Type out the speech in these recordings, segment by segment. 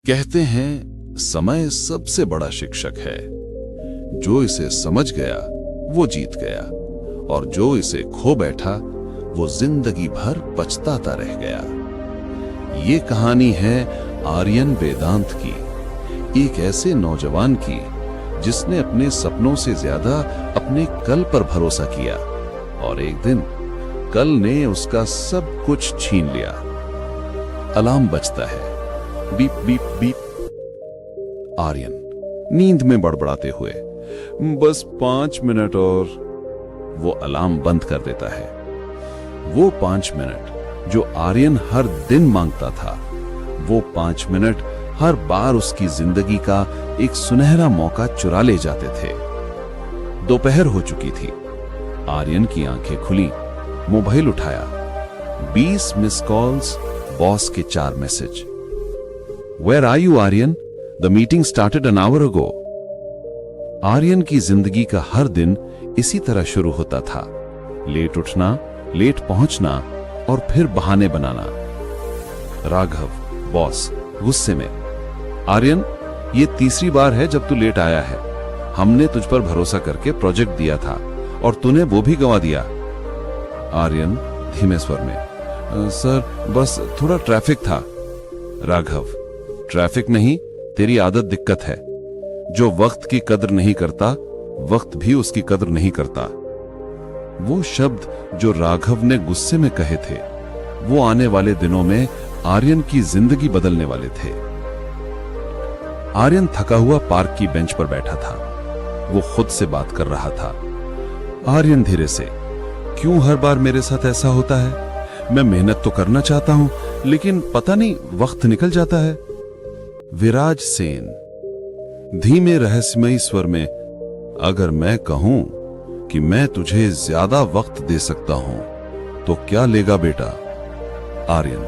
कहते हैं समय सबसे बड़ा शिक्षक है। जो इसे समझ गया वो जीत गया, और जो इसे खो बैठा वो जिंदगी भर पछताता रह गया। ये कहानी है आर्यन वेदांत की, एक ऐसे नौजवान की जिसने अपने सपनों से ज्यादा अपने कल पर भरोसा किया, और एक दिन कल ने उसका सब कुछ छीन लिया। अलार्म बजता है, बीप बीप बीप। आर्यन नींद में बड़बड़ाते हुए बस 5 मिनट और, वो अलार्म बंद कर देता है। वो 5 मिनट जो आर्यन हर दिन मांगता था, वो 5 मिनट हर बार उसकी जिंदगी का एक सुनहरा मौका चुरा ले जाते थे। दोपहर हो चुकी थी। आर्यन की आंखें खुली, मोबाइल उठाया। 20 मिस कॉल्स, बॉस के 4 message. Where are you, Aryan? The meeting started an hour ago. Aryan की जिंदगी का हर दिन इसी तरह शुरू होता था। लेट उठना, लेट पहुंचना और फिर बहाने बनाना। राघव, बॉस, गुस्से में, आर्यन, ये तीसरी बार है जब तू लेट आया है। हमने तुझ पर भरोसा करके प्रोजेक्ट दिया था और तूने वो भी गंवा दिया। आर्यन धीमे स्वर में, सर बस थोड़ा ट्रैफिक था। राघव, ट्रैफिक नहीं, तेरी आदत दिक्कत है। जो वक्त की कदर नहीं करता, वक्त भी उसकी कदर नहीं करता। वो शब्द जो राघव ने गुस्से में कहे थे, वो आने वाले दिनों में आर्यन की जिंदगी बदलने वाले थे। आर्यन थका हुआ पार्क की बेंच पर बैठा था। वो खुद से बात कर रहा था। आर्यन धीरे से, क्यों हर बार मेरे साथ ऐसा होता है? मैं मेहनत तो करना चाहता हूं, लेकिन पता नहीं वक्त निकल जाता है। विराज सेन धीमे रहस्यमयी स्वर में, अगर मैं कहूं कि मैं तुझे ज्यादा वक्त दे सकता हूं तो क्या लेगा बेटा? आर्यन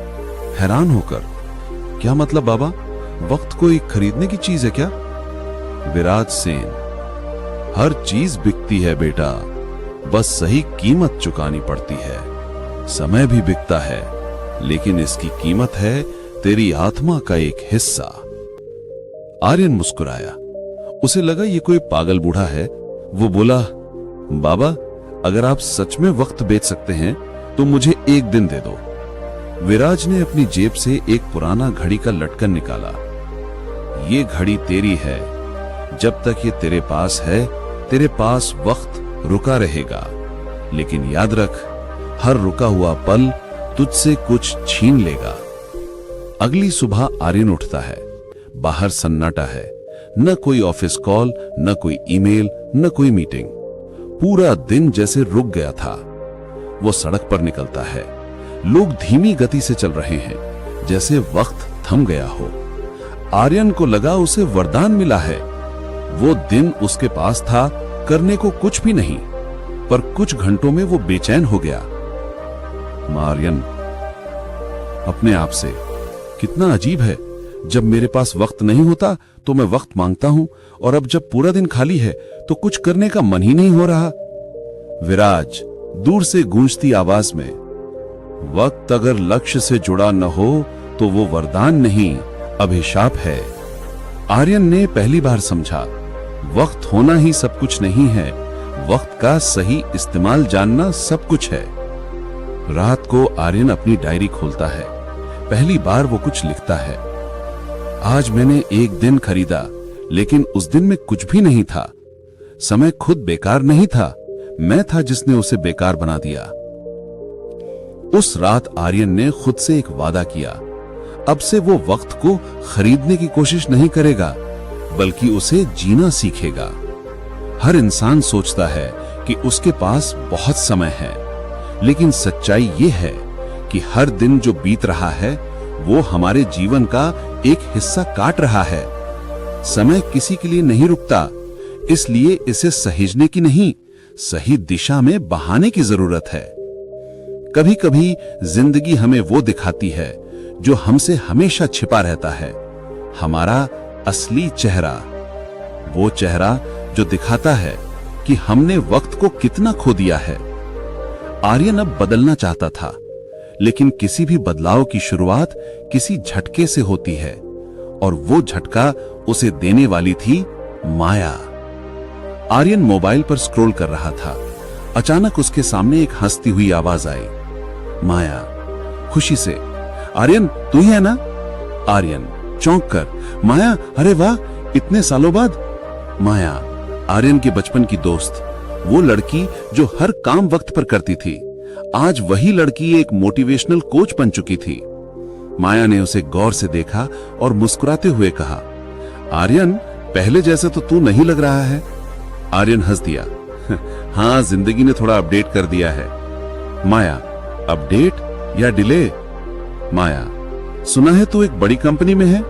हैरान होकर, क्या मतलब बाबा? वक्त कोई खरीदने की चीज है क्या? विराज सेन, हर चीज बिकती है बेटा, बस सही कीमत चुकानी पड़ती है। समय भी बिकता है, लेकिन इसकी कीमत है तेरी आत्मा का एक हिस्सा। आर्यन मुस्कुराया। उसे लगा ये कोई पागल बूढ़ा है। वो बोला, बाबा, अगर आप सच में वक्त बेच सकते हैं तो मुझे एक दिन दे दो। विराज ने अपनी जेब से एक पुराना घड़ी का लटकन निकाला। ये घड़ी तेरी है। जब तक ये तेरे पास है, तेरे पास वक्त रुका रहेगा। लेकिन याद रख, हर रुका हुआ पल तुझसे कुछ छीन लेगा। अगली सुबह आर्यन उठता है। बाहर सन्नाटा है। न कोई ऑफिस कॉल, न कोई ईमेल, न कोई मीटिंग। पूरा दिन जैसे रुक गया था। वो सड़क पर निकलता है। लोग धीमी गति से चल रहे हैं, जैसे वक्त थम गया हो। आर्यन को लगा उसे वरदान मिला है। वो दिन उसके पास था करने को कुछ भी नहीं, पर कुछ घंटों में वो बेचैन हो गया। आर्यन अपने आप से, कितना अजीब है, जब मेरे पास वक्त नहीं होता तो मैं वक्त मांगता हूं, और अब जब पूरा दिन खाली है तो कुछ करने का मन ही नहीं हो रहा। विराज दूर से गूंजती आवाज में, वक्त अगर लक्ष्य से जुड़ा न हो तो वो वरदान नहीं, अभिशाप है। आर्यन ने पहली बार समझा, वक्त होना ही सब कुछ नहीं है, वक्त का सही इस्तेमाल जानना सब कुछ है। रात को आर्यन अपनी डायरी खोलता है। पहली बार वो कुछ लिखता है। आज मैंने एक दिन खरीदा, लेकिन उस दिन में कुछ भी नहीं था। समय खुद बेकार नहीं था, मैं था जिसने उसे बेकार बना दिया। उस रात आर्यन ने खुद से एक वादा किया, अब से वो वक्त को खरीदने की कोशिश नहीं करेगा, बल्कि उसे जीना सीखेगा। हर इंसान सोचता है कि उसके पास बहुत समय है, लेकिन सच्चाई ये है कि हर दिन जो बीत रहा है वो हमारे जीवन का एक हिस्सा काट रहा है। समय किसी के लिए नहीं रुकता, इसलिए इसे सहेजने की नहीं, सही दिशा में बहाने की जरूरत है। कभी कभी जिंदगी हमें वो दिखाती है जो हमसे हमेशा छिपा रहता है, हमारा असली चेहरा। वो चेहरा जो दिखाता है कि हमने वक्त को कितना खो दिया है। आर्यन अब बदलना चाहता था, लेकिन किसी भी बदलाव की शुरुआत किसी झटके से होती है, और वो झटका उसे देने वाली थी माया। आर्यन मोबाइल पर स्क्रॉल कर रहा था। अचानक उसके सामने एक हंसती हुई आवाज आई। माया खुशी से, आर्यन तू ही है ना? आर्यन चौंक कर, माया अरे वाह, इतने सालों बाद। माया आर्यन के बचपन की दोस्त, वो लड़की जो हर काम वक्त पर करती थी। आज वही लड़की एक मोटिवेशनल कोच बन चुकी थी। माया ने उसे गौर से देखा और मुस्कुराते हुए कहा, आर्यन पहले जैसे तो तू नहीं लग रहा है। आर्यन हंस दिया, हाँ जिंदगी ने थोड़ा अपडेट कर दिया है। माया अपडेट या डिले? माया सुना है तू एक बड़ी कंपनी में है।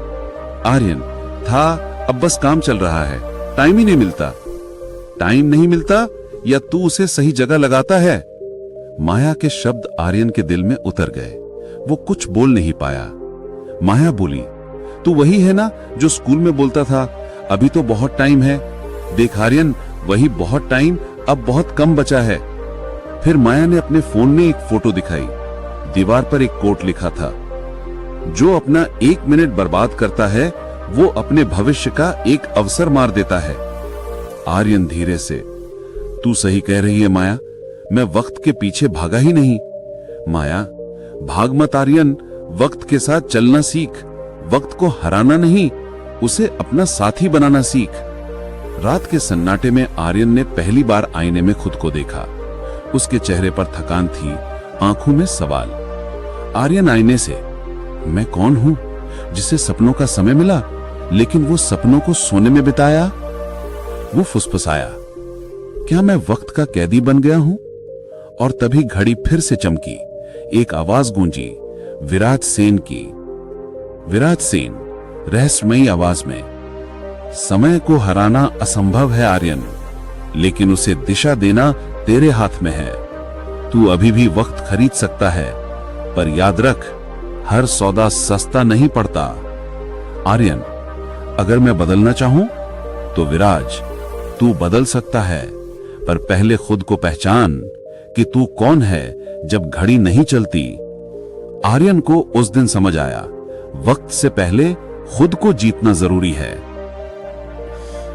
आर्यन था, अब बस काम चल रहा है, टाइम ही नहीं मिलता। टाइम नहीं मिलता या तू उसे सही जगह लगाता है? माया के शब्द आर्यन के दिल में उतर गए। वो कुछ बोल नहीं पाया। माया बोली, तू वही है ना जो स्कूल में बोलता था अभी तो बहुत टाइम है। देख आर्यन, वही बहुत टाइम अब बहुत कम बचा है। फिर माया ने अपने फोन में एक फोटो दिखाई। दीवार पर एक कोट लिखा था, जो अपना 1 मिनट बर्बाद करता है वो अपने भविष्य का एक अवसर मार देता है। आर्यन धीरे से, तू सही कह रही है माया, मैं वक्त के पीछे भागा ही नहीं। माया भाग मत आर्यन, वक्त के साथ चलना सीख। वक्त को हराना नहीं, उसे अपना साथी बनाना सीख। रात के सन्नाटे में आर्यन ने पहली बार आईने में खुद को देखा। उसके चेहरे पर थकान थी, आंखों में सवाल। आर्यन आईने से, मैं कौन हूं जिसे सपनों का समय मिला लेकिन वो सपनों को सोने में बिताया? वो फुसफुसाया, क्या मैं वक्त का कैदी बन गया हूं? और तभी घड़ी फिर से चमकी। एक आवाज गूंजी, विराज सेन की। विराज सेन रहस्यमयी आवाज में, समय को हराना असंभव है आर्यन, लेकिन उसे दिशा देना तेरे हाथ में है। तू अभी भी वक्त खरीद सकता है, पर याद रख, हर सौदा सस्ता नहीं पड़ता। आर्यन, अगर मैं बदलना चाहूं तो विराज, तू बदल सकता है, पर पहले खुद को पहचान कि तू कौन है जब घड़ी नहीं चलती। आर्यन को उस दिन समझ आया, वक्त से पहले खुद को जीतना जरूरी है।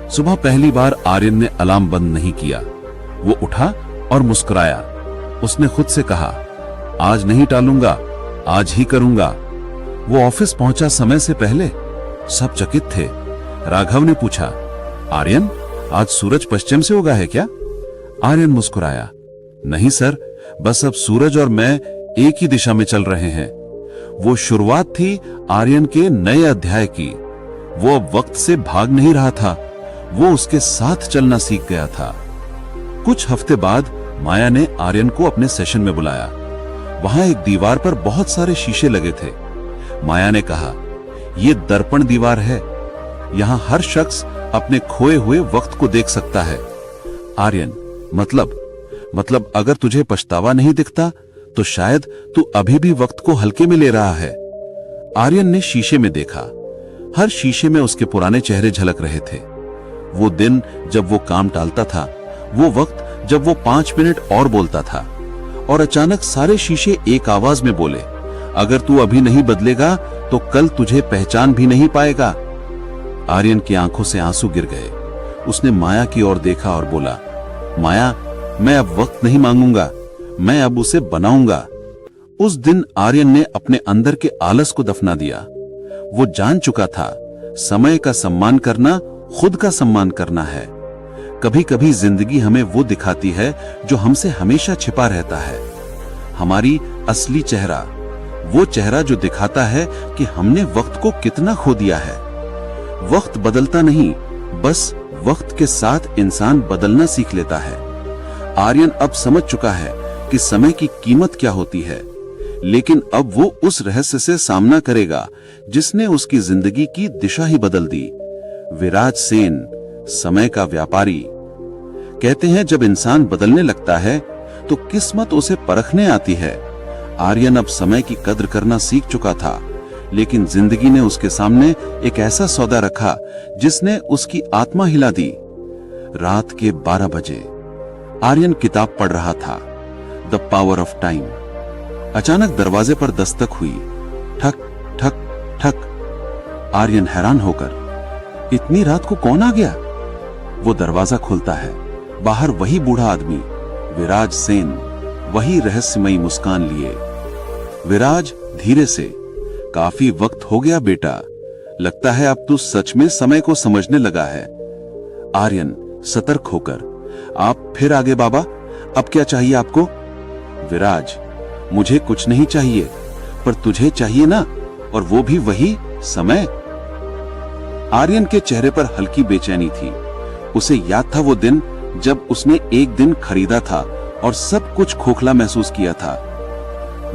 सुबह पहली बार आर्यन ने अलार्म बंद नहीं किया। वो उठा और मुस्कुराया। उसने खुद से कहा, आज नहीं टालूंगा, आज ही करूंगा। वो ऑफिस पहुंचा समय से पहले। सब चकित थे। राघव ने पूछा, आर्यन, आज सूरज पश्चिम से उगा है क्या? आर्यन मुस्कुराया, नहीं सर, बस अब सूरज और मैं एक ही दिशा में चल रहे हैं। वो शुरुआत थी आर्यन के नए अध्याय की। वो अब वक्त से भाग नहीं रहा था, वो उसके साथ चलना सीख गया था। कुछ हफ्ते बाद माया ने आर्यन को अपने सेशन में बुलाया। वहां एक दीवार पर बहुत सारे शीशे लगे थे। माया ने कहा, यह दर्पण दीवार है, यहां हर शख्स अपने खोए हुए वक्त को देख सकता है। आर्यन, मतलब अगर तुझे पछतावा नहीं दिखता तो शायद तू अभी भी वक्त को हल्के में ले रहा है। आर्यन ने शीशे में देखा। हर शीशे में उसके पुराने चेहरे झलक रहे थे। वो दिन जब वो काम टालता था, वो वक्त जब वो 5 मिनट और बोलता था। और अचानक सारे शीशे एक आवाज में बोले, अगर तू अभी नहीं बदलेगा तो कल तुझे पहचान भी नहीं पाएगा। आर्यन की आंखों से आंसू गिर गए। उसने माया की ओर देखा और बोला, माया, मैं अब वक्त नहीं मांगूंगा, मैं अब उसे बनाऊंगा। उस दिन आर्यन ने अपने अंदर के आलस को दफना दिया। वो जान चुका था, समय का सम्मान करना खुद का सम्मान करना है। कभी कभी जिंदगी हमें वो दिखाती है जो हमसे हमेशा छिपा रहता है। हमारी असली चेहरा, वो चेहरा जो दिखाता है कि हमने वक्त को कितना खो दिया है। वक्त बदलता नहीं, बस वक्त के साथ इंसान बदलना सीख लेता है। आर्यन अब समझ चुका है कि समय की कीमत क्या होती है, लेकिन अब वो उस रहस्य से सामना करेगा जिसने उसकी जिंदगी की दिशा ही बदल दी। विराज सेन, समय का व्यापारी। कहते हैं जब इंसान बदलने लगता है तो किस्मत उसे परखने आती है। आर्यन अब समय की कद्र करना सीख चुका था, लेकिन जिंदगी ने उसके सामने एक ऐसा सौदा रखा जिसने उसकी आत्मा हिला दी। रात के 12 बजे आर्यन किताब पढ़ रहा था, द पावर ऑफ टाइम। अचानक दरवाजे पर दस्तक हुई। ठक ठक ठक। आर्यन हैरान होकर, इतनी रात को कौन आ गया? वो दरवाजा खोलता है। बाहर वही बूढ़ा आदमी, विराज सेन, वही रहस्यमयी मुस्कान लिए। विराज धीरे से, काफी वक्त हो गया बेटा, लगता है अब तू सच में समय को समझने लगा है। आर्यन सतर्क होकर, आप फिर आगे बाबा, अब क्या चाहिए आपको? विराज, मुझे कुछ नहीं चाहिए, पर तुझे चाहिए ना, और वो भी वही समय। आर्यन के चेहरे पर हल्की बेचैनी थी। उसे याद था वो दिन जब उसने एक दिन खरीदा था और सब कुछ खोखला महसूस किया था।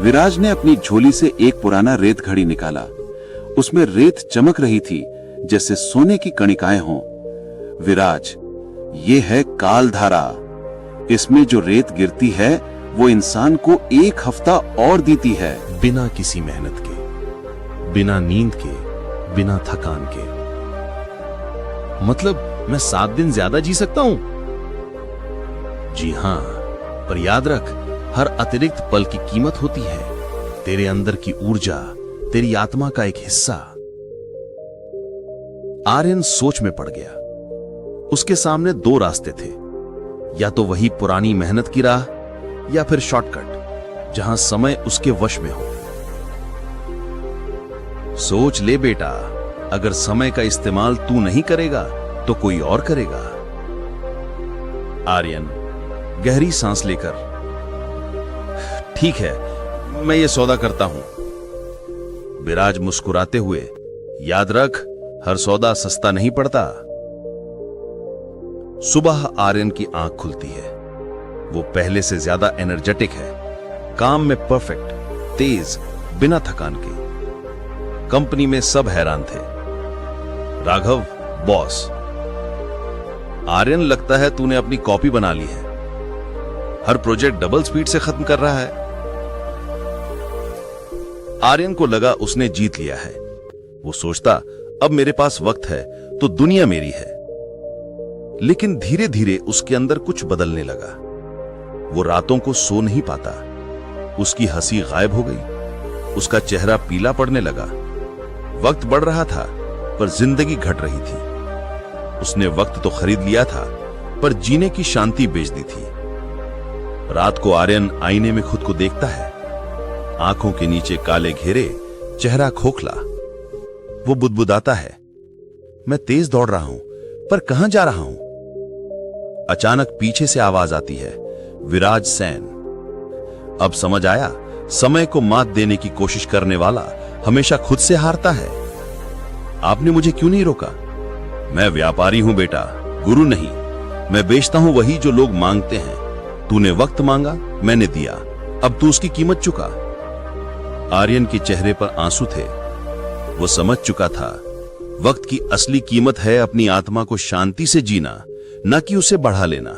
विराज ने अपनी झोली से एक पुराना रेत घड़ी निकाला। उसमें रेत चमक रही थी जैसे सोने की कणिकाएं हों। विराज, ये है कालधारा। इसमें जो रेत गिरती है वो इंसान को 1 हफ्ता और देती है। बिना किसी मेहनत के, बिना नींद के, बिना थकान के। मतलब मैं 7 दिन ज्यादा जी सकता हूं? जी हां, पर याद रख, हर अतिरिक्त पल की कीमत होती है। तेरे अंदर की ऊर्जा, तेरी आत्मा का एक हिस्सा। आर्यन सोच में पड़ गया। उसके सामने 2 रास्ते थे, या तो वही पुरानी मेहनत की राह, या फिर शॉर्टकट जहां समय उसके वश में हो। सोच ले बेटा, अगर समय का इस्तेमाल तू नहीं करेगा तो कोई और करेगा। आर्यन गहरी सांस लेकर, ठीक है, मैं ये सौदा करता हूं। विराज मुस्कुराते हुए, याद रख, हर सौदा सस्ता नहीं पड़ता। सुबह आर्यन की आंख खुलती है। वो पहले से ज्यादा एनर्जेटिक है, काम में परफेक्ट, तेज, बिना थकान के। कंपनी में सब हैरान थे। राघव, बॉस, आर्यन, लगता है तूने अपनी कॉपी बना ली है। हर प्रोजेक्ट डबल स्पीड से खत्म कर रहा है। आर्यन को लगा उसने जीत लिया है। वो सोचता, अब मेरे पास वक्त है तो दुनिया मेरी है। लेकिन धीरे धीरे उसके अंदर कुछ बदलने लगा। वो रातों को सो नहीं पाता। उसकी हंसी गायब हो गई। उसका चेहरा पीला पड़ने लगा। वक्त बढ़ रहा था, पर जिंदगी घट रही थी। उसने वक्त तो खरीद लिया था, पर जीने की शांति बेच दी थी। रात को आर्यन आईने में खुद को देखता है। आंखों के नीचे काले घेरे, चेहरा खोखला। वो बुदबुदाता है, मैं तेज दौड़ रहा हूं, पर कहां जा रहा हूं? अचानक पीछे से आवाज आती है, विराज सेन। अब समझ आया, समय को मात देने की कोशिश करने वाला हमेशा खुद से हारता है। आपने मुझे क्यों नहीं रोका? मैं व्यापारी हूं बेटा, गुरु नहीं। मैं बेचता हूं वही जो लोग मांगते हैं। तूने वक्त मांगा, मैंने दिया, अब तू उसकी कीमत चुका। आर्यन के चेहरे पर आंसू थे। वो समझ चुका था, वक्त की असली कीमत है अपनी आत्मा को शांति से जीना, न कि उसे बढ़ा लेना।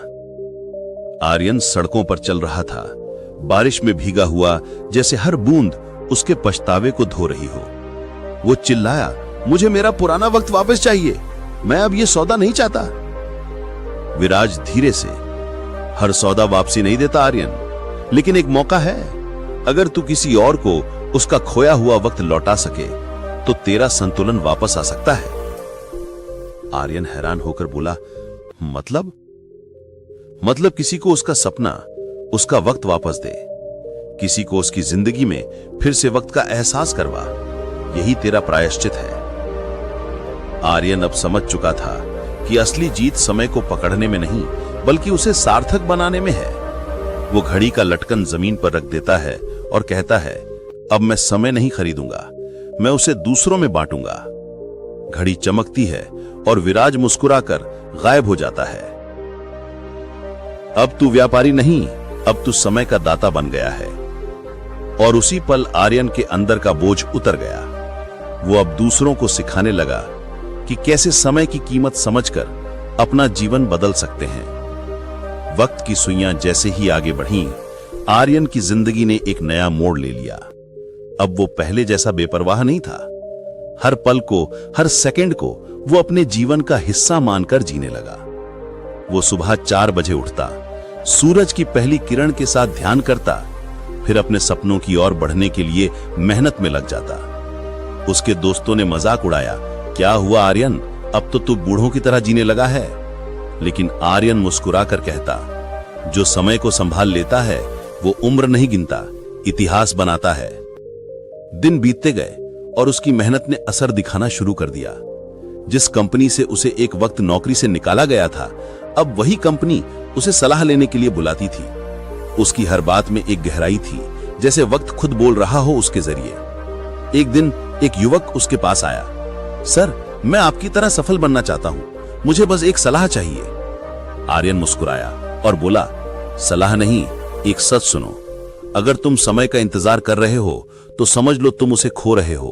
आर्यन सड़कों पर चल रहा था, बारिश में भीगा हुआ, जैसे हर बूंद उसके पछतावे को धो रही हो। वो चिल्लाया, मुझे मेरा पुराना वक्त वापस चाहिए, मैं अब ये सौदा नहीं चाहता। विराज धीरे से, हर सौदा वापसी नहीं देता आर्यन, लेकिन एक मौका है। अगर तू किसी और को उसका खोया हुआ वक्त लौटा सके तो तेरा संतुलन वापस आ सकता है। आर्यन हैरान होकर बोला, मतलब किसी को उसका सपना, उसका वक्त वापस दे, किसी को उसकी जिंदगी में फिर से वक्त का एहसास करवा, यही तेरा प्रायश्चित है। आर्यन अब समझ चुका था कि असली जीत समय को पकड़ने में नहीं, बल्कि उसे सार्थक बनाने में है। वो घड़ी का लटकन जमीन पर रख देता है और कहता है, अब मैं समय नहीं खरीदूंगा, मैं उसे दूसरों में बांटूंगा। घड़ी चमकती है और विराज मुस्कुराकर गायब हो जाता है। अब तू व्यापारी नहीं, अब तू समय का दाता बन गया है। और उसी पल आर्यन के अंदर का बोझ उतर गया। वो अब दूसरों को सिखाने लगा कि कैसे समय की कीमत समझकर अपना जीवन बदल सकते हैं। वक्त की सुइयां जैसे ही आगे बढ़ीं, आर्यन की जिंदगी ने एक नया मोड़ ले लिया। अब वो पहले जैसा बेपरवाह नहीं था। हर पल को, हर सेकंड को वो अपने जीवन का हिस्सा मानकर जीने लगा। वो सुबह 4 बजे उठता, सूरज की पहली किरण के साथ ध्यान करता, फिर अपने सपनों की ओर बढ़ने के लिए मेहनत में लग जाता। उसके दोस्तों ने मजाक उड़ाया, क्या हुआ आर्यन, अब तो तू बूढ़ों की तरह जीने लगा है। लेकिन आर्यन मुस्कुराकर कहता, जो समय को संभाल लेता है वो उम्र नहीं गिनता, इतिहास बनाता है। दिन बीतते गए और उसकी मेहनत ने असर दिखाना शुरू कर दिया। जिस कंपनी से उसे एक वक्त नौकरी से निकाला गया था, अब वही कंपनी उसे सलाह लेने के लिए बुलाती थी। उसकी हर बात में एक गहराई थी, जैसे वक्त खुद बोल रहा हो उसके जरिए। एक दिन एक युवक उसके पास आया, सर, मैं आपकी तरह सफल बनना चाहता हूं, मुझे बस एक सलाह चाहिए। आर्यन मुस्कुराया और बोला, सलाह नहीं, एक सच सुनो। अगर तुम समय का इंतजार कर रहे हो तो समझ लो तुम उसे खो रहे हो।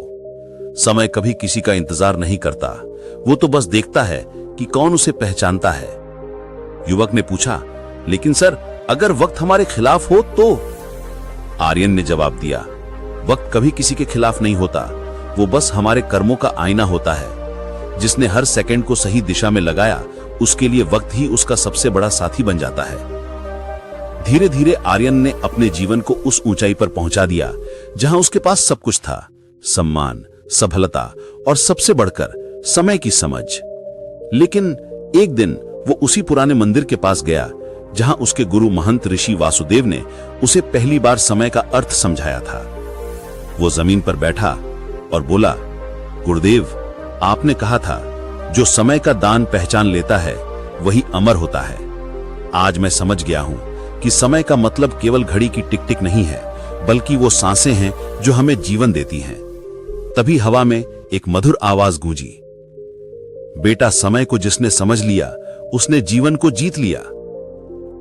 समय कभी किसी का इंतजार नहीं करता, वो तो बस देखता है कि कौन उसे पहचानता है। युवक ने पूछा, लेकिन सर, अगर वक्त हमारे खिलाफ हो तो? आर्यन ने जवाब दिया, वक्त कभी किसी के खिलाफ नहीं होता, वो बस हमारे कर्मों का आईना होता है। जिसने हर सेकंड को सही दिशा में लगाया, उसके लिए वक्त ही उसका सबसे बड़ा साथी बन जाता है। धीरे धीरे आर्यन ने अपने जीवन को उस ऊंचाई पर पहुंचा दिया जहां उसके पास सब कुछ था, सम्मान, सफलता और सबसे बढ़कर समय की समझ। लेकिन एक दिन वो उसी पुराने मंदिर के पास गया जहां उसके गुरु महंत ऋषि वासुदेव ने उसे पहली बार समय का अर्थ समझाया था। वो जमीन पर बैठा और बोला, गुरुदेव, आपने कहा था जो समय का दान पहचान लेता है वही अमर होता है। आज मैं समझ गया हूं कि समय का मतलब केवल घड़ी की टिक टिक नहीं है, बल्कि वो सांसें हैं जो हमें जीवन देती हैं। तभी हवा में एक मधुर आवाज गूंजी, बेटा, समय को जिसने समझ लिया उसने जीवन को जीत लिया।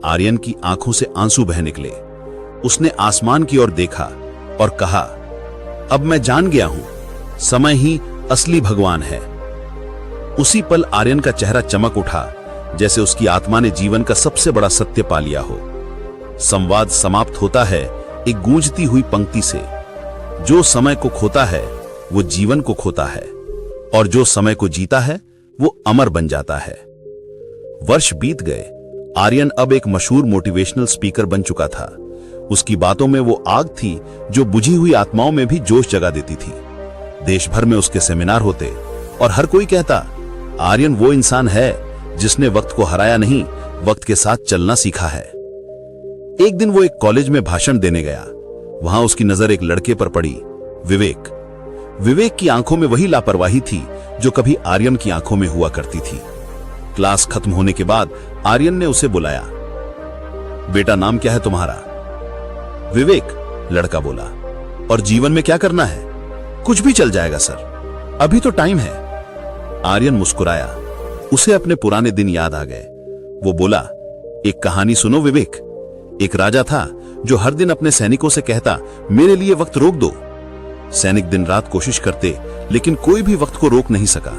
आर्यन की आंखों से आंसू बह निकले। उसने आसमान की ओर देखा और कहा, अब मैं जान गया हूं, समय ही असली भगवान है। उसी पल आर्यन का चेहरा चमक उठा, जैसे उसकी आत्मा ने जीवन का सबसे बड़ा सत्य पा लिया हो। संवाद समाप्त होता है एक गूंजती हुई पंक्ति से, जो समय को खोता है वो जीवन को खोता है, और जो समय को जीता है वो अमर बन जाता है। वर्ष बीत गए। आर्यन अब एक मशहूर मोटिवेशनल स्पीकर बन चुका था। उसकी बातों में वो आग थी जो बुझी हुई आत्माओं में भी जोश जगा देती थी। देश भर में उसके सेमिनार होते और हर कोई कहता, आर्यन वो इंसान है जिसने वक्त को हराया नहीं, वक्त के साथ चलना सीखा है। एक दिन वो एक कॉलेज में भाषण देने गया। वहां उसकी नजर एक लड़के पर पड़ी, विवेक। विवेक की आंखों में वही लापरवाही थी जो कभी आर्यन की आंखों में हुआ करती थी। क्लास खत्म होने के बाद आर्यन ने उसे बुलाया, बेटा, नाम क्या है तुम्हारा? विवेक, लड़का बोला। और जीवन में क्या करना है? कुछ भी चल जाएगा सर, अभी तो टाइम है। आर्यन मुस्कुराया। उसे अपने पुराने दिन याद आ गए। वो बोला, एक कहानी सुनो विवेक। एक राजा था जो हर दिन अपने सैनिकों से कहता, मेरे लिए वक्त रोक दो। सैनिक दिन रात कोशिश करते, लेकिन कोई भी वक्त को रोक नहीं सका।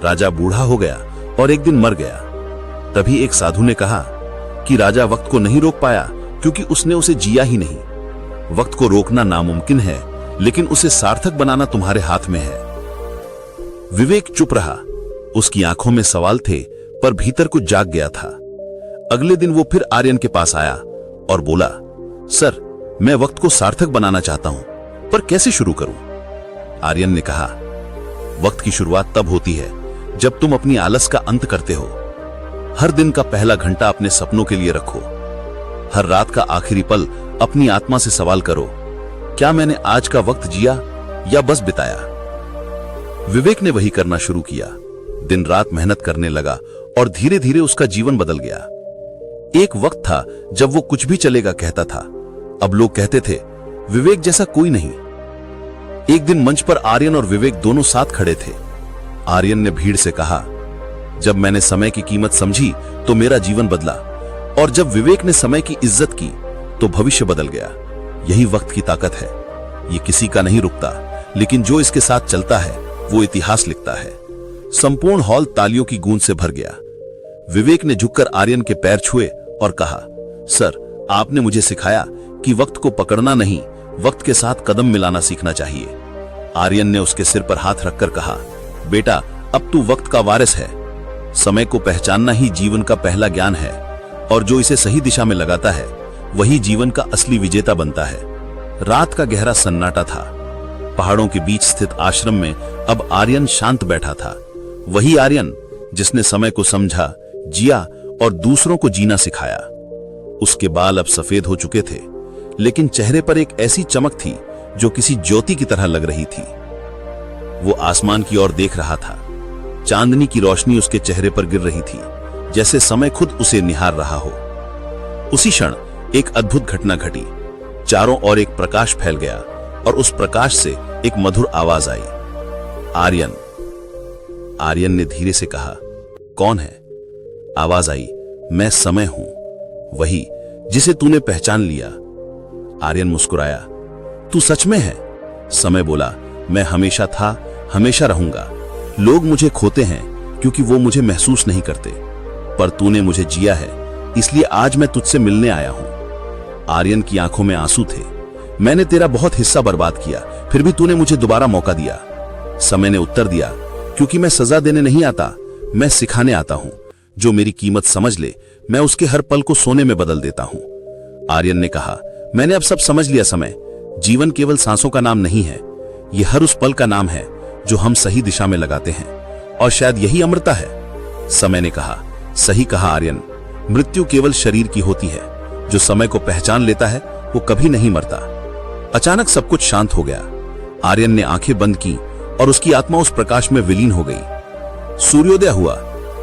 राजा बूढ़ा हो गया और एक दिन मर गया। तभी एक साधु ने कहा कि राजा वक्त को नहीं रोक पाया क्योंकि उसने उसे जिया ही नहीं। वक्त को रोकना नामुमकिन है, लेकिन उसे सार्थक बनाना तुम्हारे हाथ में है। विवेक चुप रहा। उसकी आंखों में सवाल थे, पर भीतर कुछ जाग गया था। अगले दिन वो फिर आर्यन के पास आया और बोला, सर, मैं वक्त को सार्थक बनाना चाहता हूं, पर कैसे शुरू करूं? आर्यन ने कहा, वक्त की शुरुआत तब होती है जब तुम अपनी आलस का अंत करते हो। हर दिन का पहला घंटा अपने सपनों के लिए रखो। हर रात का आखिरी पल अपनी आत्मा से सवाल करो, क्या मैंने आज का वक्त जिया या बस बिताया? विवेक ने वही करना शुरू किया। दिन रात मेहनत करने लगा और धीरे धीरे उसका जीवन बदल गया। एक वक्त था जब वो कुछ भी चलेगा कहता था। अब लोग कहते थे, विवेक जैसा कोई नहीं। एक दिन मंच पर आर्यन और विवेक दोनों साथ खड़े थे। आर्यन ने भीड़ से कहा, जब मैंने समय की कीमत समझी तो मेरा जीवन बदला, और जब विवेक ने समय की इज्जत की तो भविष्य बदल गया। यही वक्त की ताकत है। ये किसी का नहीं रुकता, लेकिन जो इसके साथ चलता है वो इतिहास लिखता है। संपूर्ण हॉल तालियों की गूंज से भर गया। विवेक ने झुककर आर्यन के पैर छुए और कहा, सर, आपने मुझे सिखाया कि वक्त को पकड़ना नहीं, वक्त के साथ कदम मिलाना सीखना चाहिए। आर्यन ने उसके सिर पर हाथ रखकर कहा, बेटा, अब तू वक्त का वारिस है। समय को पहचानना ही जीवन का पहला ज्ञान है, और जो इसे सही दिशा में लगाता है वही जीवन का असली विजेता बनता है। रात का गहरा सन्नाटा था। पहाड़ों के बीच स्थित आश्रम में अब आर्यन शांत बैठा था। वही आर्यन जिसने समय को समझा, जिया और दूसरों को जीना सिखाया। उसके बाल अब सफेद हो चुके थे, लेकिन चेहरे पर एक ऐसी चमक थी जो किसी ज्योति की तरह लग रही थी। वो आसमान की ओर देख रहा था। चांदनी की रोशनी उसके चेहरे पर गिर रही थी, जैसे समय खुद उसे निहार रहा हो। उसी क्षण एक अद्भुत घटना घटी। चारों ओर एक प्रकाश फैल गया और उस प्रकाश से एक मधुर आवाज आई, आर्यन। आर्यन ने धीरे से कहा, कौन है? आवाज आई, मैं समय हूं, वही जिसे तूने पहचान लिया। आर्यन मुस्कुराया, तू सच में है? समय बोला, मैं हमेशा था, हमेशा रहूंगा। लोग मुझे खोते हैं क्योंकि वो मुझे महसूस नहीं करते, पर तूने मुझे जिया है, इसलिए आज मैं तुझसे मिलने आया हूं। आर्यन की आंखों में आंसू थे। मैंने तेरा बहुत हिस्सा बर्बाद किया, फिर भी तूने मुझे दोबारा मौका दिया। समय ने उत्तर दिया, क्योंकि मैं सजा देने नहीं आता, मैं सिखाने आता हूं। जो मेरी कीमत समझ ले, मैं उसके हर पल को सोने में बदल देता हूं। आर्यन ने कहा, मैंने अब सब समझ लिया समय। जीवन केवल सांसों का नाम नहीं है, यह हर उस पल का नाम है जो हम सही दिशा में लगाते हैं, और शायद यही अमरता है। समय ने कहा, सही कहा आर्यन। मृत्यु केवल शरीर की होती है, जो समय को पहचान लेता है वो कभी नहीं मरता। अचानक सब कुछ शांत हो गया। आर्यन ने आंखें बंद की और उसकी आत्मा उस प्रकाश में विलीन हो गई। सूर्योदय हुआ।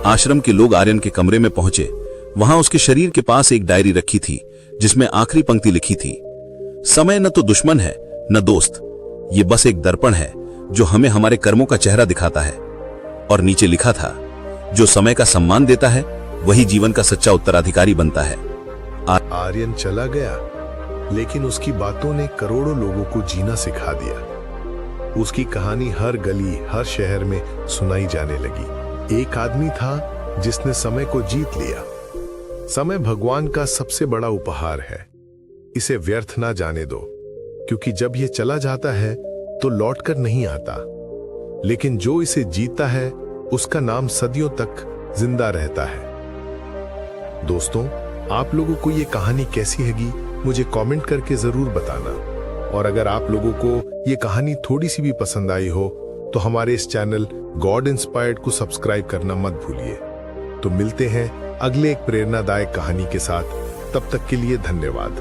आश्रम के लोग आर्यन के कमरे में पहुंचे। वहां उसके शरीर के पास एक डायरी रखी थी, जिसमें आखिरी पंक्ति लिखी थी, समय न तो दुश्मन है न दोस्त, ये बस एक दर्पण है जो हमें हमारे कर्मों का चेहरा दिखाता है। और नीचे लिखा था, जो समय का सम्मान देता है वही जीवन का सच्चा उत्तराधिकारी बनता है। आर्यन चला गया, लेकिन उसकी बातों ने करोड़ों लोगों को जीना सिखा दिया। उसकी कहानी हर गली, हर शहर में सुनाई जाने लगी। एक आदमी था जिसने समय को जीत लिया। समय भगवान का सबसे बड़ा उपहार है, इसे व्यर्थ ना जाने दो, क्योंकि जब यह चला जाता है तो लौटकर नहीं आता। लेकिन जो इसे जीतता है उसका नाम सदियों तक जिंदा रहता है। दोस्तों, आप लोगों को यह कहानी कैसी लगी मुझे कमेंट करके जरूर बताना। और अगर आप लोगों को यह कहानी थोड़ी सी भी पसंद आई हो तो हमारे इस चैनल गॉड इंस्पायर्ड को सब्सक्राइब करना मत भूलिए। तो मिलते हैं अगले एक प्रेरणादायक कहानी के साथ। तब तक के लिए धन्यवाद।